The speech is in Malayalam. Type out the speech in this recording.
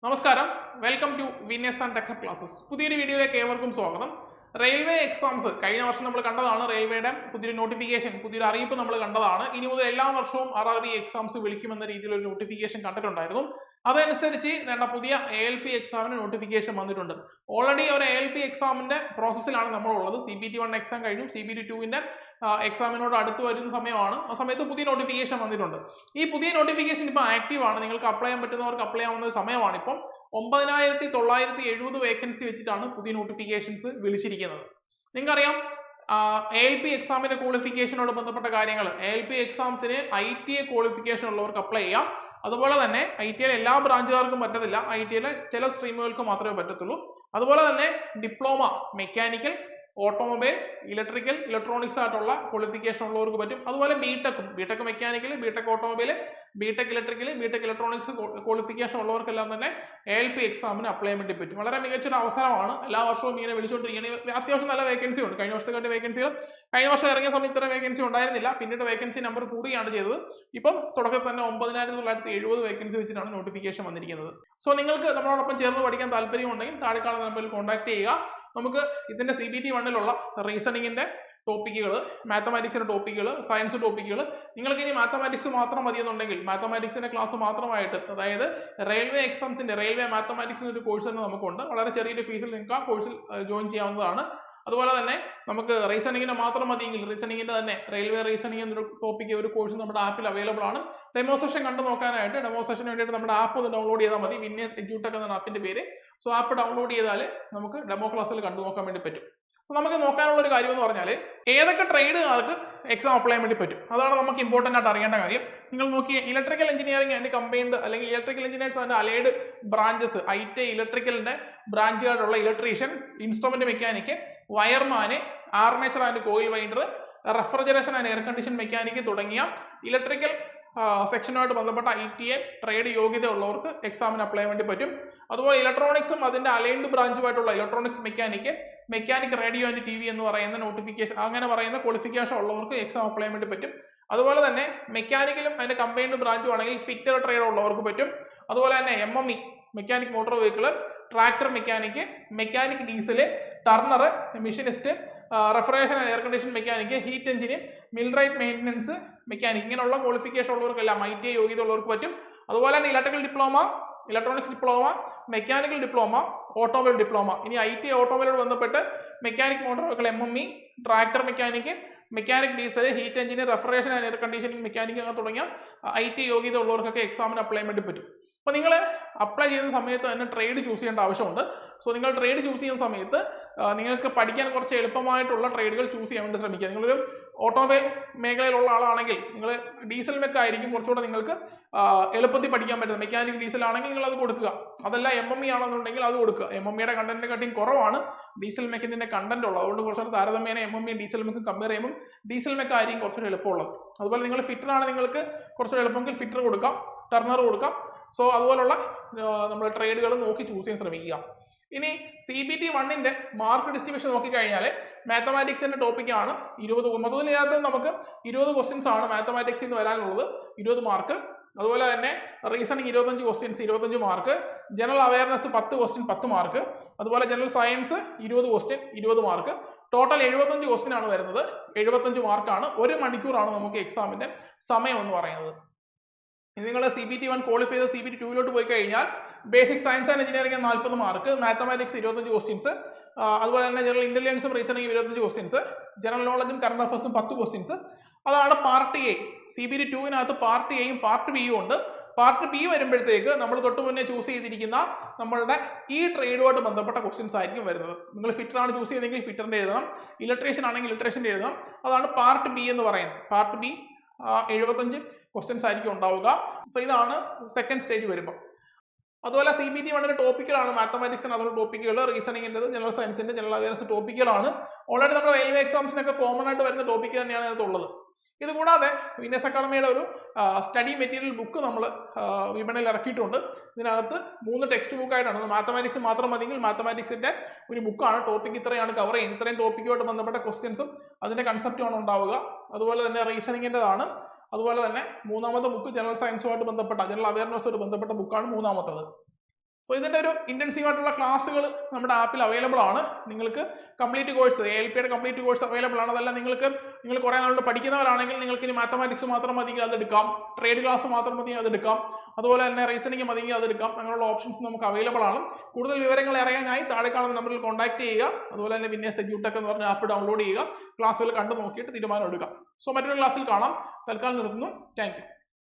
നമസ്കാരം, വെൽക്കം ടു വിനേസ് ആൻഡ് ടെക് ക്ലാസ്സസ്. പുതിയൊരു വീഡിയോയിലേക്ക് ഏവർക്കും സ്വാഗതം. റെയിൽവേ എക്സാംസ് കഴിഞ്ഞ വർഷം നമ്മൾ കണ്ടതാണ്. റെയിൽവേയുടെ പുതിയൊരു നോട്ടിഫിക്കേഷൻ, പുതിയൊരു അറിയിപ്പ് നമ്മൾ കണ്ടതാണ്. ഇനി മുതൽ എല്ലാ വർഷവും RRB എക്സാംസ് വിളിക്കുമെന്ന രീതിയിൽ ഒരു നോട്ടിഫിക്കേഷൻ കണ്ടിട്ടുണ്ടായിരുന്നു. അതനുസരിച്ച് വേണ്ട പുതിയ ALP എക്സാമിന് നോട്ടിഫിക്കേഷൻ വന്നിട്ടുണ്ട്. ഓൾറെഡി ഒരു ALP എക്സാമിന്റെ പ്രോസസ്സിലാണ് നമ്മളുള്ളത്. CPT-1 എക്സാം കഴിഞ്ഞു. CPT-2 എക്സാമിനോട് അടുത്ത് വരുന്ന സമയമാണ്. ആ സമയത്ത് പുതിയ നോട്ടിഫിക്കേഷൻ വന്നിട്ടുണ്ട്. ഈ പുതിയ നോട്ടിഫിക്കേഷൻ ഇപ്പോൾ ആക്റ്റീവ് ആണ്. നിങ്ങൾക്ക് അപ്ലൈ ചെയ്യാൻ പറ്റുന്നവർക്ക് അപ്ലൈ ചെയ്യാവുന്ന സമയമാണ്. ഇപ്പം 9970 വേക്കൻസി വെച്ചിട്ടാണ് പുതിയ നോട്ടിഫിക്കേഷൻസ് വിളിച്ചിരിക്കുന്നത്. നിങ്ങൾക്കറിയാം, ALP എക്സാമിന്റെ ക്വാളിഫിക്കേഷനോട് ബന്ധപ്പെട്ട കാര്യങ്ങൾ. ALP എക്സാംസിന് ITA ക്വാളിഫിക്കേഷൻ ഉള്ളവർക്ക് അപ്ലൈ ചെയ്യാം. അതുപോലെ തന്നെ ITA എല്ലാ ബ്രാഞ്ചുകാർക്കും പറ്റത്തില്ല. ITA ചില സ്ട്രീമുകൾക്ക് മാത്രമേ പറ്റത്തുള്ളൂ. അതുപോലെ തന്നെ diploma mechanical, automobile, electrical, electronics ആയിട്ടുള്ള ക്വാളിഫിക്കേഷൻ ഉള്ളവർക്ക് പറ്റും. അതുപോലെ BTech mechanical, BTech automobile, BTech electrical, BTech electronics qualification ഉള്ളവർക്കെല്ലാം തന്നെ ALP എക്സാമിന് അപ്ലൈ ചെയ്യാൻ വേണ്ടി പറ്റും. വളരെ മികച്ചൊരു അവസരമാണ്. എല്ലാ വർഷവും ഇങ്ങനെ വിളിച്ചുകൊണ്ടിരിക്കുകയാണ്. അത്യാവശ്യം നല്ല വേക്കൻസി ഉണ്ട്. കഴിഞ്ഞ വർഷത്തെ വേക്കൻസികൾ കഴിഞ്ഞ വർഷം ഇറങ്ങിയ സമയത്ത് ഇത്ര വേക്കൻസി ഉണ്ടായിരുന്നില്ല. പിന്നീട് വേക്കൻസി നമ്പർ കൂടുകയാണ് ചെയ്തത്. ഇപ്പം തുടക്കത്തിൽ തന്നെ 9970 വേക്കൻസി വെച്ചിട്ടാണ് നോട്ടിഫിക്കേഷൻ വന്നിരിക്കുന്നത്. സോ നിങ്ങൾക്ക് നമ്മളോടൊപ്പം ചേർന്ന് പഠിക്കാൻ താല്പര്യമുണ്ടെങ്കിൽ താഴെ കാണുന്ന നമ്പറിൽ കോൺടാക്ട് ചെയ്യുക. നമുക്ക് ഇതിന്റെ CPT-1 റീസണിങ്ങിന്റെ ടോപ്പിക്കുകൾ, മാത്തമാറ്റിക്സിന്റെ ടോപ്പിക്കുകൾ, സയൻസ് ടോപ്പിക്കുകൾ, നിങ്ങൾക്ക് ഇനി മാത്തമാറ്റിക്സ് മാത്രം മതിയെന്നുണ്ടെങ്കിൽ മാത്തമാറ്റിക്സിന്റെ ക്ലാസ് മാത്രമായിട്ട്, അതായത് റെയിൽവേ എക്സാംസിന്റെ റെയിൽവേ മാത്തമാറ്റിക്സ് ഒരു കോഴ്സ് തന്നെ നമുക്കുണ്ട്. വളരെ ചെറിയൊരു ഫീസിൽ നിങ്ങൾക്ക് ആ കോഴ്സിൽ ജോയിൻ ചെയ്യാവുന്നതാണ്. അതുപോലെ തന്നെ നമുക്ക് റീസണിങ്ങിന് മാത്രം മതിയെങ്കിൽ റീസണിങ്ങിന്റെ തന്നെ റെയിൽവേ റീസണിങ് എന്നൊരു ടോപ്പിക്ക് ഒരു കോഴ്സ് നമ്മുടെ ആപ്പിൽ അവൈലബിൾ ആണ്. ഡെമോ സെഷൻ കണ്ടു നോക്കാനായിട്ട് ഡെമോ സെഷന് വേണ്ടിയിട്ട് നമ്മുടെ ആപ്പ് ഒന്ന് ഡൗൺലോഡ് ചെയ്താൽ മതി. വിന്നേഴ്സ് എഡ്യൂടെക് എന്നാണ് ആപ്പിന്റെ പേര്. സോ ആപ്പ് ഡൗൺലോഡ് ചെയ്താൽ നമുക്ക് ഡെമോ ക്ലാസ്സിൽ കണ്ടു നോക്കാൻ വേണ്ടി പറ്റും. സോ നമുക്ക് നോക്കാനുള്ള ഒരു കാര്യം എന്ന് പറഞ്ഞാൽ ഏതൊക്കെ ട്രേഡുകാർക്ക് എക്സാം അപ്ലൈ ചെയ്യാൻ വേണ്ടി പറ്റും, അതാണ് നമുക്ക് ഇമ്പോർട്ടൻ്റ് ആയിട്ട് അറിയേണ്ട കാര്യം. നിങ്ങൾ നോക്കിയ ഇലക്ട്രിക്കൽ എഞ്ചിനീയറിംഗ് ആൻഡ് കമ്പൈൻഡ് അല്ലെങ്കിൽ electrical engineers and allied branches, ITA ഇലക്ട്രിക്കലിന്റെ ബ്രാഞ്ചുകാരുള്ള ഇലക്ട്രീഷ്യൻ, ഇൻസ്ട്രുമെന്റ് മെക്കാനിക്ക്, വയർമാന്, armature and coil winder, refrigeration and air condition mechanic തുടങ്ങിയ ഇലക്ട്രിക്കൽ സെക്ഷനുമായിട്ട് ബന്ധപ്പെട്ട ITA ട്രേഡ് യോഗ്യത ഉള്ളവർക്ക് എക്സാമിന് അപ്ലൈ ചെയ്യാൻ വേണ്ടി പറ്റും. അതുപോലെ ഇലക്ട്രോണിക്സും അതിന്റെ അലൈൻഡ് ബ്രാഞ്ചുമായിട്ടുള്ള electronics mechanic, mechanic radio and TV എന്ന് പറയുന്ന നോട്ടിഫിക്കേഷൻ അങ്ങനെ പറയുന്ന ക്വാളിഫിക്കേഷൻ ഉള്ളവർക്ക് എക്സാം അപ്ലൈ ചെയ്യാൻ വേണ്ടി പറ്റും. അതുപോലെ തന്നെ മെക്കാനിക്കലും അതിന്റെ കമ്പൈൻഡ് ബ്രാഞ്ചും ആണെങ്കിൽ ഫിറ്റർ ട്രേഡ് ഉള്ളവർക്ക് പറ്റും. അതുപോലെ തന്നെ MME mechanic motor vehicle, tractor mechanic, mechanic diesel, Turner, machinist, refrigeration and air condition mechanic, heat engine, millwright maintenance mechanic, ഇങ്ങനെയുള്ള ക്വാളിഫിക്കേഷൻ ഉള്ളവർക്കെല്ലാം ITA യോഗ്യത ഉള്ളവർക്ക് പറ്റും. അതുപോലെ തന്നെ electrical diploma, electronics diploma, mechanical diploma, automobile diploma. ഇനി ITA ഓട്ടോമൊബൈലോട് ബന്ധപ്പെട്ട് mechanic motor vehicle MME, tractor mechanic, mechanic diesel, heat engine, refrigeration and air conditioning mechanic അങ്ങനെ തുടങ്ങിയ ITA യോഗ്യത ഉള്ളവർക്കൊക്കെ എക്സാമിന് അപ്ലൈ ചെയ്യാൻ വേണ്ടി പറ്റും. അപ്പോൾ നിങ്ങൾ അപ്ലൈ ചെയ്യുന്ന സമയത്ത് തന്നെ ട്രേഡ് ചൂസ് ചെയ്യേണ്ട ആവശ്യമുണ്ട്. സോ നിങ്ങൾ ട്രേഡ് ചൂസ് ചെയ്യുന്ന സമയത്ത് നിങ്ങൾക്ക് പഠിക്കാൻ കുറച്ച് എളുപ്പമായിട്ടുള്ള ട്രേഡുകൾ ചൂസ് ചെയ്യാൻ വേണ്ടി ശ്രമിക്കുക. നിങ്ങളൊരു ഓട്ടോമൊബൈൽ മേഖലയിലുള്ള ആളാണെങ്കിൽ നിങ്ങൾ ഡീസൽ മെക്ക് ആയിരിക്കും കുറച്ചുകൂടെ നിങ്ങൾക്ക് എളുപ്പത്തിൽ പഠിക്കാൻ പറ്റുന്നത്. മെക്കാനിക് ഡീസൽ ആണെങ്കിൽ നിങ്ങൾ അത് കൊടുക്കുക. അതല്ല MME ആണെന്നുണ്ടെങ്കിൽ അത് കൊടുക്കുക. MMEയുടെ കണ്ടന്റിനെ കാട്ടിയും കുറവാണ് ഡീസൽ മെക്കിന്റെ കണ്ടന്റ് ഉള്ളത്. അതുകൊണ്ട് കുറച്ചുകൂടെ താരതമ്യേന MME ഡീസൽ മെക്ക് കമ്പയർ ചെയ്യുമ്പോൾ ഡീസൽ മെക്ക് ആയിരിക്കും കുറച്ചുകൂടെ എളുപ്പമുള്ളത്. അതുപോലെ നിങ്ങൾ ഫിറ്റർ ആണ്, നിങ്ങൾക്ക് കുറച്ചുകൂടെ എളുപ്പമെങ്കിൽ ഫിറ്റർ കൊടുക്കാം, ടർണർ കൊടുക്കാം. സോ അതുപോലുള്ള നമ്മൾ ട്രേഡുകൾ നോക്കി ചൂസ് ചെയ്യാൻ ശ്രമിക്കുക. ഇനി CPT-1 മാർക്ക് ഡിസ്ട്രിബ്യൂഷൻ നോക്കിക്കഴിഞ്ഞാൽ മാത്തമാറ്റിക്സിന്റെ ടോപ്പിക്കാണ് 20. മൊത്തത്തിനകത്ത് നമുക്ക് 20 ക്വസ്റ്റ്യൻസ് ആണ് മാത്തമാറ്റിക്സിൽ നിന്ന് വരാനുള്ളത്, 20 മാർക്ക്. അതുപോലെ തന്നെ reasoning 25 questions, 25 mark. General awareness 10 question, 10 mark. അതുപോലെ general science 20 question, 20 mark. Total 75 question ആണ് വരുന്നത്, 75 മാർക്കാണ്. 1 മണിക്കൂറാണ് നമുക്ക് എക്സാമിന്റെ സമയം എന്ന് പറയുന്നത്. ഇനി നിങ്ങൾ CPT-1 ക്വാളിഫൈ ചെയ്ത് CPT-2 പോയി കഴിഞ്ഞാൽ basic science and engineering 40 mark, mathematics 25 questions, അതുപോലെ തന്നെ ജനറൽ ഇന്റലിജൻസും റീസണിംഗ് 25 ക്വസ്റ്റ്യൻസ്, ജനറൽ നോളജും കറണ്ട് അഫയേഴ്സും 10 ക്വസ്റ്റ്യൻസ്. അതാണ് പാർട്ട് A. CPT-2 പാർട്ട് Aയും പാർട്ട് Bയും ഉണ്ട്. പാർട്ട് B വരുമ്പോഴത്തേക്ക് നമ്മൾ തൊട്ട് മുന്നേ ചൂസ് ചെയ്തിരിക്കുന്ന നമ്മളുടെ ഈ ട്രേഡുമായിട്ട് ബന്ധപ്പെട്ട ക്വസ്റ്റ്യൻസ് ആയിരിക്കും വരുന്നത്. നിങ്ങൾ ഫിറ്റർ ആണ് ചൂസ് ചെയ്തെങ്കിൽ ഫിറ്ററിന്റെ എഴുതണം, ഇലക്ട്രീഷ്യൻ ആണെങ്കിൽ ഇലക്ട്രീഷ്യന്റെ എഴുതണം. അതാണ് പാർട്ട് B എന്ന് പറയുന്നത്. പാർട്ട് B 75 ക്വസ്റ്റ്യൻസ് ആയിരിക്കും ഉണ്ടാവുക. സോ ഇതാണ് സെക്കൻഡ് സ്റ്റേജ് വരുമ്പോൾ. അതുപോലെ CPT-1 ടോപ്പിക്കുകളാണ് മാത്തമാറ്റിക്സിന് അതുള്ള ടോപ്പിക്കുകൾ, റീസണിങ്ങിൻ്റെ, ജനറൽ സയൻസിന്റെ, ജനറൽ അവയർനെസ് ടോപ്പിക്കുകളാണ്. ഓൾറെഡി നമ്മുടെ റെയിൽവേ എക്സാംസിനൊക്കെ കോമൺ ആയിട്ട് വരുന്ന ടോപ്പിക്ക് തന്നെയാണ് അതിനകത്തുള്ളത്. ഇതുകൂടാതെ വിനേസ് അക്കാഡമിയുടെ ഒരു സ്റ്റഡി മെറ്റീരിയൽ ബുക്ക് നമ്മൾ വിപണിയിൽ ഇറക്കിയിട്ടുണ്ട്. ഇതിനകത്ത് 3 ടെക്സ്റ്റ് ബുക്കായിട്ടാണ്. മാത്തമാറ്റിക്സ് മാത്രം മതിയെങ്കിൽ മാത്തമാറ്റിക്സിന്റെ ഒരു ബുക്കാണ്. ടോപ്പിക് ഇത്രയാണ് കവർ ചെയ്യുന്നത്. ഇത്രയും ടോപ്പിക്കുമായിട്ട് ബന്ധപ്പെട്ട ക്വസ്റ്റ്യൻസും അതിന്റെ കൺസെപ്റ്റുമാണ് ഉണ്ടാവുക. അതുപോലെ തന്നെ റീസണിങ്ങിൻ്റെതാണ്. അതുപോലെ തന്നെ മൂന്നാമത്തെ ബുക്ക് ജനറൽ സയൻസുമായിട്ട് ബന്ധപ്പെട്ട, ജനറൽ അവയർനെസ്സുമായിട്ട് ബന്ധപ്പെട്ട ബുക്കാണ് മൂന്നാമത്തത്. സോ ഇതിന്റെ ഒരു ഇന്റൻസീവ് ആയിട്ടുള്ള ക്ലാസ്സുകൾ നമ്മുടെ ആപ്പിൽ അവൈലബിൾ ആണ്. നിങ്ങൾക്ക് കംപ്ലീറ്റ് കോഴ്സ് ALP യുടെ കംപ്ലീറ്റ് കോഴ്സ് അവൈലബിൾ ആണ്. അതല്ല നിങ്ങൾ കുറെ നാളുകൊണ്ട് പഠിക്കുന്നവരാണെങ്കിൽ നിങ്ങൾക്ക് ഇനി മാത്തമാറ്റിക്സ് മാത്രം മതിയെങ്കിൽ അത് എടുക്കാം, ട്രേഡ് ക്ലാസ് മാത്രം മതിയെങ്കിൽ അത് എടുക്കാം, അതുപോലെ തന്നെ റീസണിങ് മതിയെങ്കിൽ അത് എടുക്കാം. അങ്ങനെയുള്ള ഓപ്ഷൻസ് നമുക്ക് അവൈലബിൾ ആണ്. കൂടുതൽ വിവരങ്ങൾ അറിയാനായി താഴെ കാണുന്ന നമ്പറിൽ കോൺടാക്ട് ചെയ്യുക. അതുപോലെ തന്നെ വിന്നേഴ്സ് എഡ്യൂടെക് എന്ന് പറഞ്ഞ ആപ്പ് ഡൗൺലോഡ് ചെയ്യുക, ക്ലാസ്സുകൾ കണ്ടു നോക്കിയിട്ട് തീരുമാനം എടുക്കാം. സോ മറ്റൊരു ക്ലാസ്സിൽ കാണാം. തൽക്കാലം നിർത്തുന്നു. Thank you.